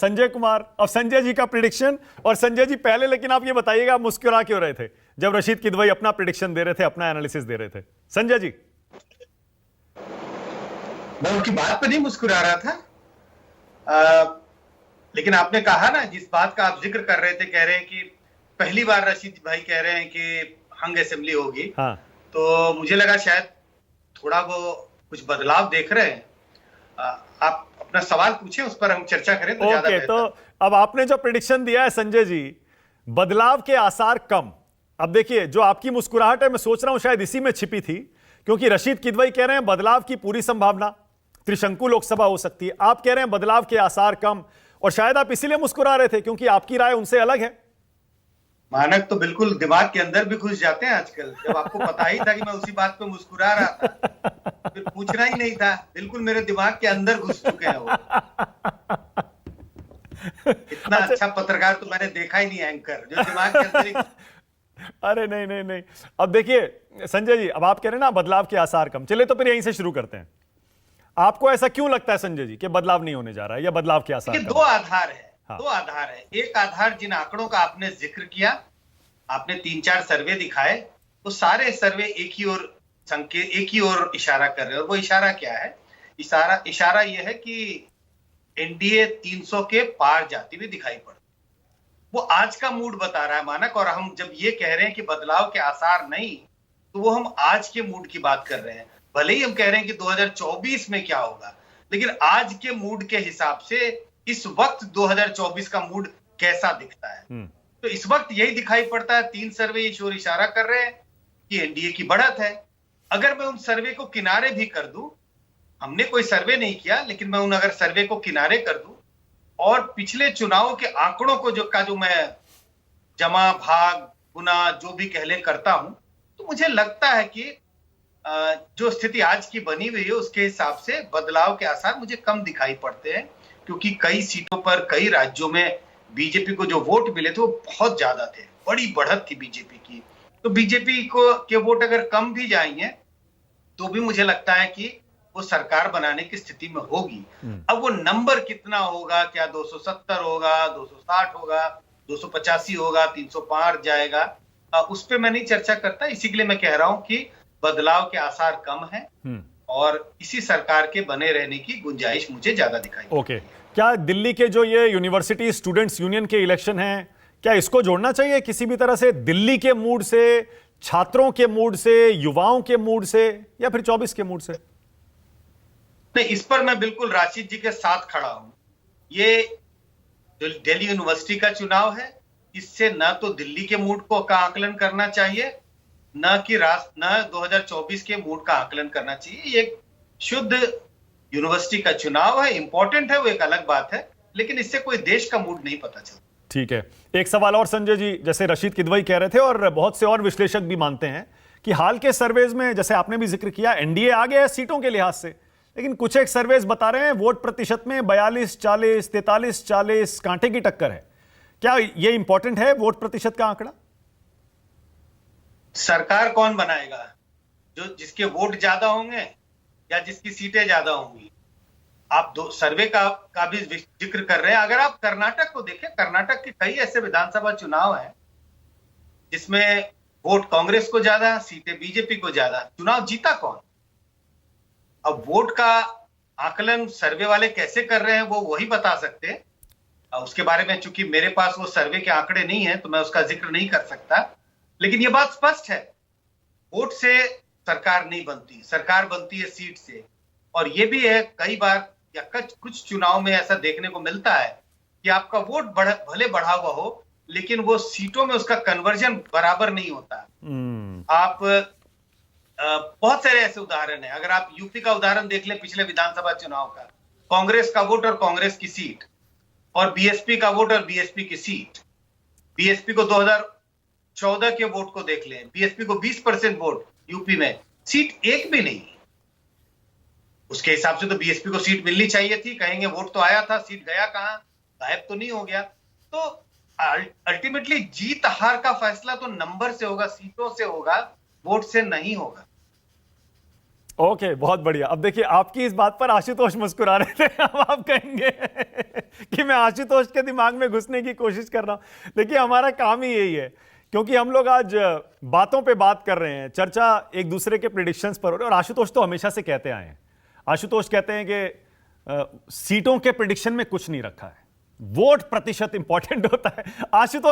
संजय कुमार। अब संजय जी का प्रिडिक्शन। और संजय जी पहले लेकिन आप ये बताइएगा, मुस्कुरा क्यों रहे थे जब रशीद किदवई अपना प्रिडिक्शन दे रहे थे, अपना एनालिसिस दे रहे थे? संजय जी। मैं उनकी बात पर नहीं मुस्कुरा रहा था, लेकिन आपने कहा ना, जिस बात का आप जिक्र कर रहे थे, कह रहे हैं कि पहली बार रशीद भाई कह रहे हैं कि हंग असेंबली होगी। हाँ। तो मुझे लगा शायद थोड़ा वो कुछ बदलाव देख रहे हैं। आप अपना सवाल पूछें, उस पर हम चर्चा करें तो ज्यादा बेहतर। तो अब आपने जो प्रिडिक्शन दिया है संजय जी, बदलाव के आसार कम। अब देखिए, जो आपकी मुस्कुराहट है, मैं सोच रहा हूं शायद इसी में छिपी थी, क्योंकि रशीद किदवई कह रहे हैं बदलाव की पूरी संभावना, त्रिशंकु लोकसभा हो सकती है। आप कह रहे हैं बदलाव के आसार कम, और शायद आप इसीलिए मुस्कुरा रहे थे क्योंकि आपकी राय उनसे अलग है। मानक तो बिल्कुल दिमाग के अंदर भी घुस जाते हैं आजकल। जब आपको पता ही था कि मैं उसी बात पे मुस्कुरा रहा था, फिर पूछना ही नहीं था। बिल्कुल मेरे दिमाग के अंदर घुस चुके हैं वो। इतना अच्छा पत्रकार तो मैंने देखा ही नहीं, एंकर जो दिमाग के अंदर ही। अरे नहीं नहीं नहीं, अब देखिए संजय जी, अब आप कह रहे हैं ना बदलाव के आसार कम। चलिए तो फिर यहीं से शुरू करते हैं। आपको ऐसा क्यों लगता है संजय जी कि बदलाव नहीं होने जा रहा है या बदलाव के आसार कम? दो आधार है। हाँ। दो आधार है। एक आधार जिन आंकड़ों का आपने जिक्र किया, आपने 3-4 सर्वे दिखाए, वो सारे सर्वे एक ही ओर संकेत, एक ही ओर इशारा कर रहे हैं। और वो इशारा क्या है? इशारा यह है कि एनडीए 300 के पार जाती हुई दिखाई पड़। वो आज का मूड बता रहा है मानक। और हम जब ये कह रहे हैं कि बदलाव के आसार नहीं, तो वो हम आज के मूड की बात कर रहे हैं। भले ही हम कह रहे हैं कि 2024 में क्या होगा, लेकिन आज के मूड के हिसाब से इस वक्त 2024 का मूड कैसा दिखता है, तो इस वक्त यही दिखाई पड़ता है। 3 सर्वे इस ओर इशारा कर रहे हैं कि एनडीए की बढ़त है। अगर मैं उन सर्वे को किनारे भी कर दूं, हमने कोई सर्वे नहीं किया, लेकिन मैं उन अगर सर्वे को किनारे कर दूं और पिछले चुनावों के आंकड़ों को जो मैं जमा भाग गुना जो भी कहले करता हूं, तो मुझे लगता है कि जो स्थिति आज की बनी हुई है उसके हिसाब से बदलाव के आसार मुझे कम दिखाई पड़ते हैं। क्योंकि कई सीटों पर, कई राज्यों में बीजेपी को जो वोट मिले थे वो बहुत ज्यादा थे, बड़ी बढ़त थी बीजेपी की। तो बीजेपी को के वोट अगर कम भी जाएंगे तो भी मुझे लगता है कि वो सरकार बनाने की स्थिति में होगी। अब वो नंबर कितना होगा, क्या 270 होगा, 260 होगा, 285 होगा, 300 पार जाएगा, उस पर मैं नहीं चर्चा करता। इसी के लिए मैं कह रहा हूं कि बदलाव के आसार कम है और इसी सरकार के बने रहने की गुंजाइश मुझे ज्यादा दिखाई। ओके, क्या दिल्ली के जो ये यूनिवर्सिटी स्टूडेंट्स यूनियन के इलेक्शन हैं, क्या इसको जोड़ना चाहिए किसी भी तरह से? दिल्ली के मूड से, छात्रों के मूड से, युवाओं के मूड से, या फिर 24 के मूड से? नहीं, इस पर मैं बिल्कुल राशिद जी के साथ खड़ा हूं। ये जो दिल्ली यूनिवर्सिटी का चुनाव है, इससे न तो दिल्ली के मूड को का आकलन करना चाहिए, न 2024 के मूड का आकलन करना चाहिए। ये शुद्ध यूनिवर्सिटी का चुनाव है, इंपॉर्टेंट है, वो एक अलग बात है, लेकिन इससे कोई देश का मूड नहीं पता चलता। ठीक है, एक सवाल और संजय जी, जैसे रशीद किदवई कह रहे थे और बहुत से और विश्लेषक भी मानते हैं कि हाल के सर्वेज में, जैसे आपने भी जिक्र किया, एनडीए आगे है सीटों के लिहाज से, लेकिन कुछ एक सर्वेज बता रहे हैं वोट प्रतिशत में 42-40, 43-40 कांटे की टक्कर है। क्या ये इंपॉर्टेंट है वोट प्रतिशत का आंकड़ा? सरकार कौन बनाएगा? जिसके वोट ज्यादा होंगे या जिसकी सीटें ज्यादा होंगी? आप दो सर्वे का भी जिक्र कर रहे हैं। अगर आप कर्नाटक को देखें, कर्नाटक के कई ऐसे विधानसभा चुनाव हैं जिसमें वोट कांग्रेस को ज्यादा, सीटें बीजेपी को ज्यादा। चुनाव जीता कौन? अब वोट का आकलन सर्वे वाले कैसे कर रहे हैं वो वही बता सकते हैं। उसके बारे में चूंकि मेरे पास वो सर्वे के आंकड़े नहीं है तो मैं उसका जिक्र नहीं कर सकता, लेकिन ये बात स्पष्ट है, वोट से सरकार नहीं बनती, सरकार बनती है सीट से। और ये भी है, कई बार या कुछ चुनाव में ऐसा देखने को मिलता है कि आपका वोट भले बढ़ा हुआ हो, लेकिन वो सीटों में उसका कन्वर्जन बराबर नहीं होता। आप बहुत सारे ऐसे उदाहरण हैं। अगर आप यूपी का उदाहरण देख लें, पिछले विधानसभा चुनाव का, कांग्रेस का वोट और कांग्रेस की सीट, और बीएसपी का वोट और बीएसपी की सीट। बीएसपी को 2014 के वोट को देख लें, बीएसपी को 20% वोट यूपी में, सीट एक भी नहीं। उसके हिसाब से तो बीएसपी को सीट मिलनी चाहिए थी। कहेंगे वोट तो आया था, सीट गया कहां? गायब तो नहीं हो गया। तो अल्टीमेटली जीत हार का फैसला तो नंबर से होगा, सीटों से होगा, वोट से नहीं होगा। ओके, बहुत बढ़िया। अब देखिए, आपकी इस बात पर आशुतोष मुस्कुरा रहे थे, अब आप कहेंगे कि मैं आशुतोष के दिमाग में घुसने की कोशिश कर रहा हूं। देखिए, हमारा काम ही यही है, क्योंकि हम लोग आज बातों पे बात कर रहे हैं, चर्चा एक दूसरे के प्रेडिक्शंस पर हो रही है। और आशुतोष तो हमेशा से कहते आए हैं, आशुतोष कहते हैं कि सीटों के प्रेडिक्शन में कुछ नहीं रखा है, वोट प्रतिशत इंपॉर्टेंट होता है। आशुतोष